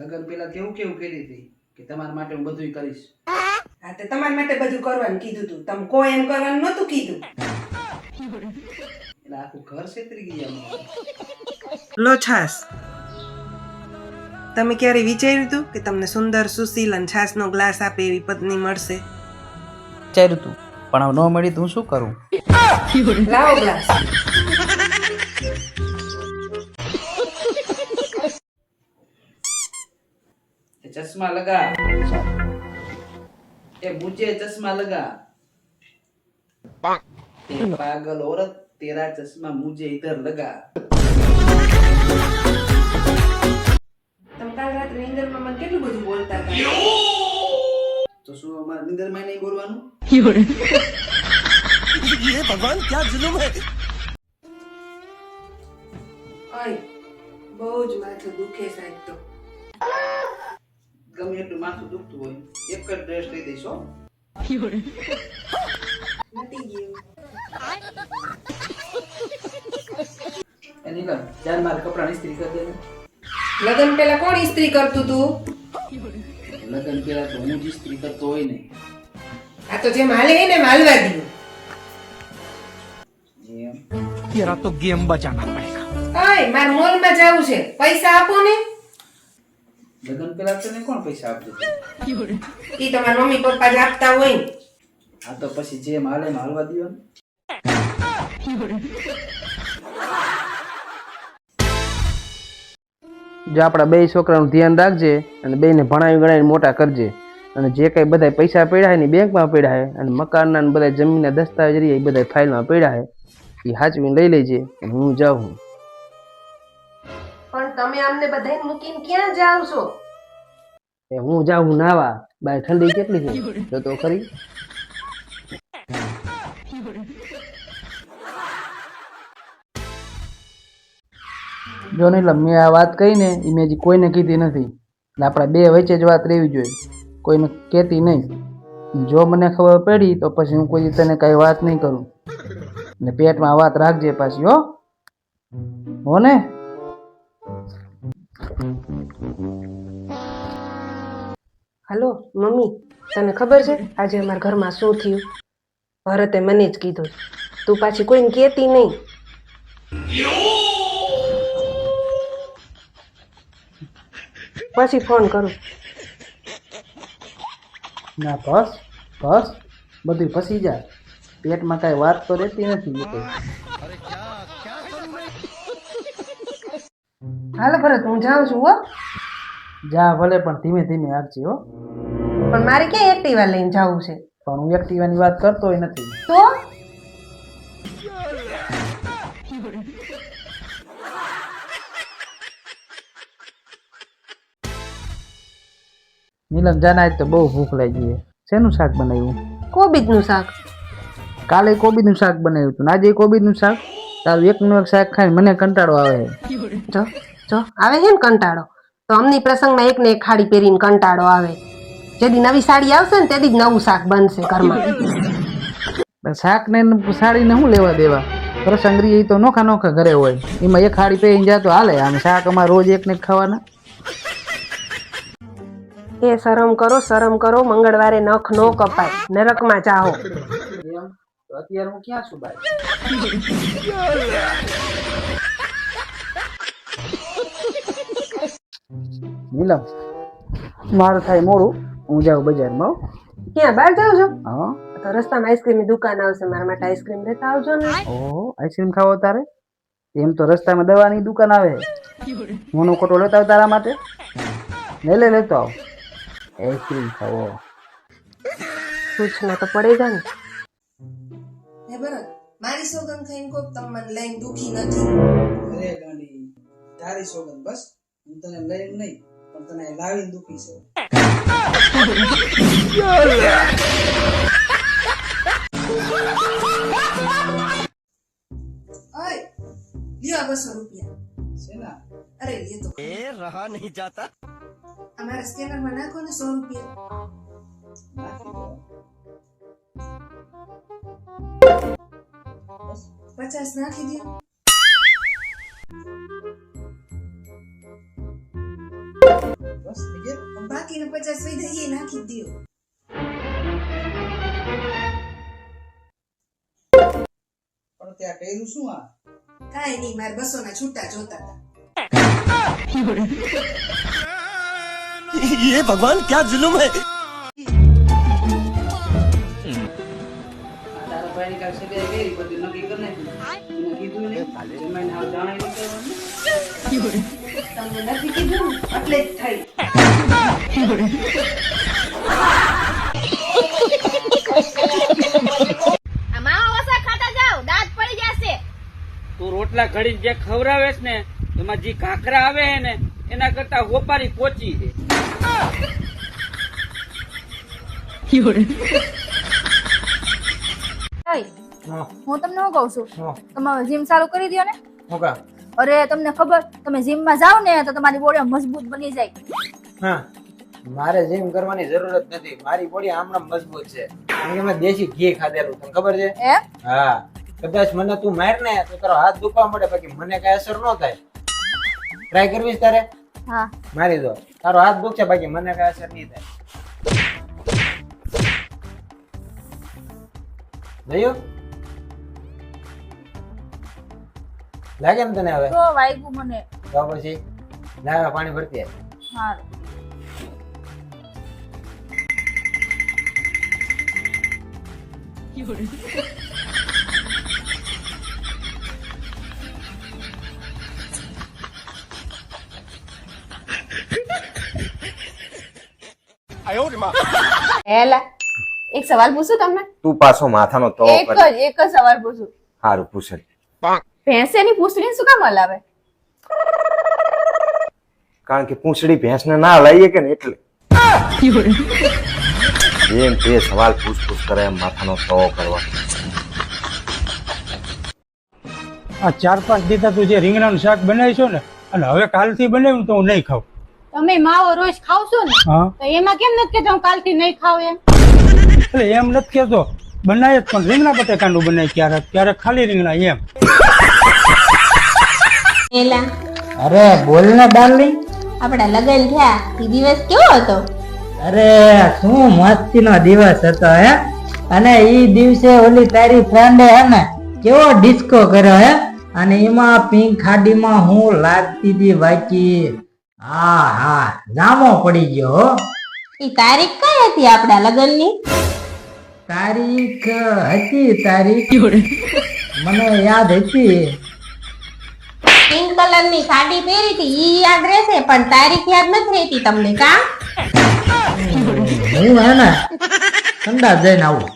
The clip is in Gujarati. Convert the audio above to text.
લગન પેલા કેવું કેવું કરી હતી કે તમારા માટે હું બધું કરીશ. હા તે તમારા માટે બધું કરવાનું કીધું તું, તમે કોઈ એમ કરવાનું નતું કીધું. એટલે આખું ઘર છેતરી ગયા. લો છાસ. તમે ક્યારે વિચાર્યું હતું કે તમને સુંદર સુશીલ અને છાસનો ગ્લાસ આપે એવી પત્ની મળશે? વિચાર્યું તું પણ હવે ન મળી તો હું શું કરું? લાવો ગ્લાસ. चश्मा लगा ए मुझे चश्मा लगा ते पागल औरत तेरा चश्मा मुझे इधर लगा. તમે કાલ રાત્રે નીંદરમાં મને કેટલું બધું બોલતા હતા. તો શું અમારા નિંદરમાં નહીં બોલવાનું? ये भगवान क्या जुल्म है. ઓય બહુ જ માથું દુખે સાહેબ તો. ગમે એટલું માથું દુખતું હોય એક જ ડ્રેસ લઈ દઈશ હો. મટી ગયું. એ નીકળ ચાલ મારા કપડાં ઇસ્ત્રી કરી દે. લગન પેલા કોણ ઇસ્ત્રી કરતું તું? લગન પેલા તો હું જ ઇસ્ત્રી કરતો હોય ને. આ તો જેમ હાલે એને હાલવા દીધું. એમ तेरा तो गेम बचाना पड़ेगा. ઓય માર મોલમાં જાવું છે, પૈસા આપો ને. લગન પેલા તને કોણ પૈસા આપતું? ઈ તમારા મમ્મી પપ્પા જ આપતા હોય ને. આ તો પછી જેમ હાલે એમ હાલવા દીધો. જો આપણા બે છોકરાનું ધ્યાન રાખજે અને બેને ભણાવી ગણાવીને મોટા કરજે અને જે કઈ બધા પૈસા પડ્યા છે ને બેંકમાં પડ્યા છે અને મકાનના ને બધા જમીનના દસ્તાવેજ રહ્યા એ બધા ફાઇલમાં પડ્યા છે એ સાચવીને લઈ લેજે અને હું જાઉં. પણ તમે અમને બધાને મૂકીને ક્યાં જાવ છો? હું જાઉં નાવા, બાય ઠંડી કેટલી છે જો તો ખરી. જો ને એટલે મેં આ વાત કહી ને એ મેં હજી કોઈને કીધી નથી એટલે આપણા બે વચ્ચે જ વાત રહેવી જોઈએ, કોઈને કહેતી નહીં. જો મને ખબર પડી તો પછી હું કોઈ તને કઈ વાત નહીં કરું ને પેટમાં વાત રાખજે પાછી હો ને. હાલો મમ્મી, તને ખબર છે આજે અમારા ઘરમાં શું થયું? ભરતે મને જ કીધું, તું પાછી કોઈને કહેતી નહીં. પછી ફોન કરું. ના બસ બસ બધું ફસી જાય, પેટમાં કાંઈ વાત તો રહેતી નથી. હાલો ભરત, હું જાઉં છું હો. જા ભલે પણ ધીમે ધીમે આપજે હો. પણ મારે ક્યાં એક્ટિવા લઈને જવું છે? પણ હું એક્ટિવાની વાત કરતોય નથી. તો નીલમ જાના આજ તો બહુ ભૂખ લાગી છે. શેનું શાક બનાવ્યું? કોબીજનું શાક. કાલે કોબીનું શાક બનાવ્યું હતું ને આજે કોબીનું શાક. તારું એકનું એક શાક ખાઈને મને કંટાળો આવે છે. જો જો આવે છે ને કંટાળો, તો અમની પ્રસંગમાં એક ને એક ખાડી પહેરીને કંટાળો આવે. જેદી નવી સાડી આવશે ને તેદી જ નવું શાક બનશે ઘરમાં. શાક ને સાડીને શું લેવા દેવા? પ્રસંગરી એ તો નોખા નોખા ઘરે હોય, એમાં એક ખાડી પહેરીને જાય તો હાલે. આમ શાક અમારે રોજ એક ને ખાવાના. એ શરમ કરો, મંગળવારે નખ નો કપાય, નરકમાં જાઓ. એમ તો અત્યારે હું ક્યાં છું ભાઈ? નીલમ મારું થાય મોડું, હું જાઉં બજારમાં. ક્યાં બહાર જાવ છો? હા. તો રસ્તામાં આઈસ્ક્રીમની દુકાન આવશે, મારા માટે આઈસ્ક્રીમ લેતા આવજો ને. ઓહો, આઈસ્ક્રીમ ખાવો તારે? એમ તો રસ્તામાં દવાની દુકાન આવે, મોનો કોટો લેતા આવ તારા માટે. લેતો આવ, આઈસ્ક્રીમ ખાવો. પૂછના તો પડેગા ને. હે ભરત, મારી સોગંદ ખાઈને કોક તમને લઈને દુખી નથી. અરે ગાંડી, તારી સોગંદ બસ. હું તને લઈને નહીં પણ તને લાવીને દુખી છે. ઓય લ્યો 200 રૂપિયા. શેના? અરે લે તો रहा नहीं जाता. અમારા સ્કેનરમાં નાખો ને 100 રૂપિયા. નાખી દો. 50 નાખી દો. બસ થઈ ગયું. બાકીના 50 વૈધા એ નાખી દ્યો. પણ ત્યાં કર્યું શું આ? કાંઈ નહીં, મારે 200 ના છૂટા જોતા હતા. ये भगवान क्या जुल्म है તારા ભાઈ ની કાલ સગાઈ કરી બધું નક્કી કરી નાખ્યું. એને કીધું નહીં જમાઈને હાવ જાણે નહીં કરવાનું. તમને નથી કીધું એટલે જ થઈ. આ માવા વસા ખાતા જાવ, દાંત પડી જશે. તું રોટલા ઘડી જે ખવડાવેસ ને એમાં જે કાકરા આવે હે ને એના કરતા હોપારી પોચી છે. હું તમને શું કઉ છું, તમે જીમ ચાલુ કરી દો ને. હું કા અરે તમને ખબર, તમે જીમમાં જાવ ને તો તમારી બોડી મજબૂત બની જાય. હા મારે જીમ કરવાની જરૂરત નથી, મારી બોડી હમણાં મજબૂત છે કારણ કે મેં દેશી ઘી ખાધેલું, તને ખબર છે? એમ? હા કદાચ મને તું માર ને તો તારો હાથ દુખવા મળે, બાકી મને કઈ અસર ન થાય. ટ્રાય કરવી છે તારે? હા. મારી દો, તારો હાથ દુખશે બાકી મને કઈ અસર નહીં થાય. જોયું લાગે ને તને? હવે તો વાગ્યું મને. તો પછી લાવા પાણી ભરતી આવ. હારું. એલા એક સવાલ પૂછું તમને? તું પાછો માથાનો તો એક જ સવાલ પૂછું. સારું પૂછે. ભેંસેની પૂંછડી શું કામ હલાવે? કારણ કે પૂંછડી ભેંસને ના લઈએ કે ને એટલે એમ તે સવાલ પૂછ કરે એમ માથાનો તો કરવા. આ 4-5 દીધા તું જે રીંગણાનું શાક બનાવીશું ને, અને હવે કાલથી બનાવ્યું તો હું નહીં ખાઉં. તમે માવો રોજ ખાવ છો ને, હા તો એમાં કેમ નથી કેતો હું કાલથી નહીં ખાવ એમ? એટલે એમ નથી કેતો, બનાય જ પણ રીંગણા બટાકાનું બનાય, ક્યારેક ક્યારેક ખાલી રીંગણા એમ. એલા અરે બોલ ને ડાર્લિંગ. આપડા લગ્ન થયા એ દિવસ કેવો હતો? અરે શું મસ્તી નો દિવસ હતો હે. અને ઈ દિવસે ઓલી તારી ફ્રેન્ડે હે ને કેવો ડિસ્કો કર્યો હે, અને એમાં પિંક ખાડીમાં હું લાગતી હતી બાકી. હા હા જામો પડી ગયો હો. ઈ તારીખ કઈ હતી આપડા લગ્નની? તારીખ તારીખ મને યાદ હતી. પિંક કલરની સાડી પહેરી હતી ઈ યાદ રહેશે, પણ તારીખ યાદ નથી રહેતી તમને કા? હું હે ને ઠંડા જઈને આવું.